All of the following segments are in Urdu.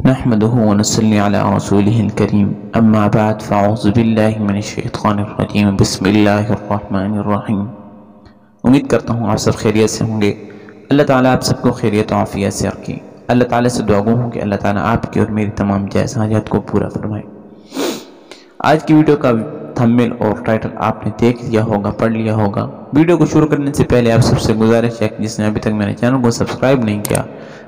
نحمده ونصلي على رسوله الكريم اما بعد فاعوذ باللہ من الشیطان الرجیم بسم اللہ الرحمن الرحیم۔ امید کرتا ہوں آپ سب خیریت سے ہوں گے۔ اللہ تعالیٰ آپ سب کو خیریت و عافیت سے رکھے۔ اللہ تعالیٰ سے دعا گو ہوں کہ اللہ تعالیٰ آپ کی اور میری تمام جائز حاجات کو پورا فرمائے۔ آج کی ویڈیو کا تھمبنیل اور ٹائٹل آپ نے دیکھ لیا ہوگا، پڑھ لیا ہوگا۔ ویڈیو کو شروع کرنے سے پہلے آپ سب سے گزارش ہے کہ جس نے ابھی تک میرے چینل کو سبسکرائب نہیں کیا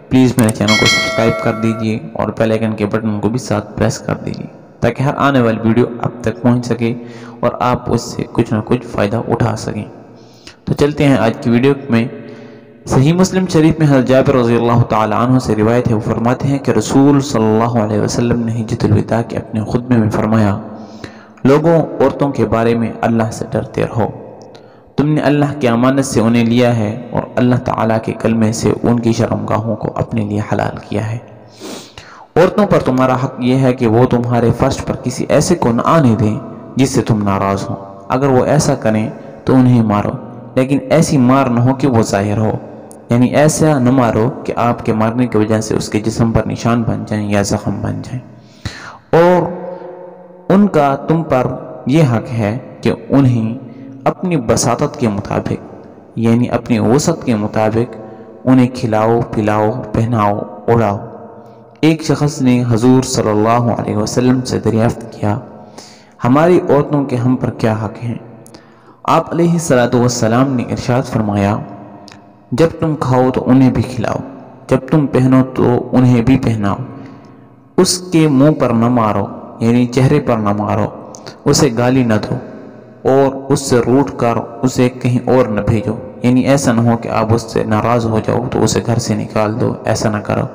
پلیز میرے چینل کو سبسکرائب کر دیجئے اور بیل آئیکن کے بٹن کو بھی ساتھ پریس کر دیجئے تاکہ ہر آنے والی ویڈیو آپ تک پہنچ سکے اور آپ اس سے کچھ نہ کچھ فائدہ اٹھا سکیں۔ تو چلتے ہیں آج کی ویڈیو میں۔ صحیح مسلم شریف میں حضرت جابر رضی اللہ تعالیٰ عنہ سے روایت ہے، وہ فرماتے ہیں کہ رسول صلی اللہ علیہ وسلم نے حجۃ الوداع کے اپنے خطبے میں فرمایا، لوگوں عورتوں کے بارے میں اللہ سے ڈرتے رہو، تم نے اللہ کی امانت سے انہیں لیا ہے اور اللہ تعالیٰ کے کلمے سے ان کی شرمگاہوں کو اپنے لیے حلال کیا ہے۔ عورتوں پر تمہارا حق یہ ہے کہ وہ تمہارے فرش پر کسی ایسے کو نہ آنے دیں جس سے تم ناراض ہو، اگر وہ ایسا کریں تو انہیں مارو، لیکن ایسی مار نہ ہو کہ وہ ظاہر ہو، یعنی ایسا نہ مارو کہ آپ کے مارنے کی وجہ سے اس کے جسم پر نشان بن جائیں یا زخم بن جائیں۔ اور ان کا تم پر یہ حق ہے کہ انہیں اپنی بساطت کے مطابق یعنی اپنی وسعت کے مطابق انہیں کھلاؤ، پلاؤ، پہناؤ، اڑاؤ۔ ایک شخص نے حضور صلی اللہ علیہ وسلم سے دریافت کیا، ہماری عورتوں کے ہم پر کیا حق ہیں؟ آپ علیہ السلام نے ارشاد فرمایا، جب تم کھاؤ تو انہیں بھی کھلاؤ، جب تم پہنو تو انہیں بھی پہناؤ، اس کے منہ پر نہ مارو یعنی چہرے پر نہ مارو، اسے گالی نہ دو اور اس سے روٹ کر اسے کہیں اور نہ بھیجو، یعنی ایسا نہ ہو کہ آپ اس سے ناراض ہو جاؤ تو اسے گھر سے نکال دو، ایسا نہ کرو،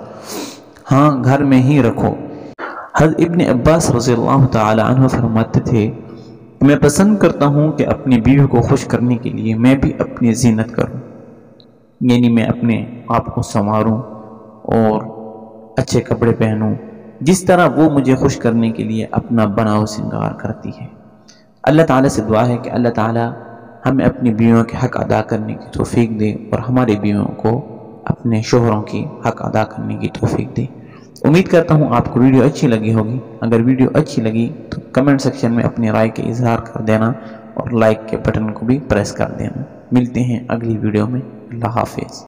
ہاں گھر میں ہی رکھو۔ حضرت ابن عباس رضی اللہ تعالی عنہ فرماتے تھے، میں پسند کرتا ہوں کہ اپنی بیوی کو خوش کرنے کے لیے میں بھی اپنی زینت کروں، یعنی میں اپنے آپ کو سنواروں اور اچھے کپڑے پہنوں جس طرح وہ مجھے خوش کرنے کے لیے اپنا بناؤ سنگار کرتی ہے۔ اللہ تعالیٰ سے دعا ہے کہ اللہ تعالیٰ ہمیں اپنی بیویوں کے حق ادا کرنے کی توفیق دے اور ہماری بیویوں کو اپنے شوہروں کی حق ادا کرنے کی توفیق دے۔ امید کرتا ہوں آپ کو ویڈیو اچھی لگی ہوگی۔ اگر ویڈیو اچھی لگی تو کمنٹ سیکشن میں اپنی رائے کا اظہار کر دینا اور لائک کے بٹن کو بھی پریس کر دینا۔ ملتے ہیں اگلی ویڈیو میں۔ اللہ حافظ۔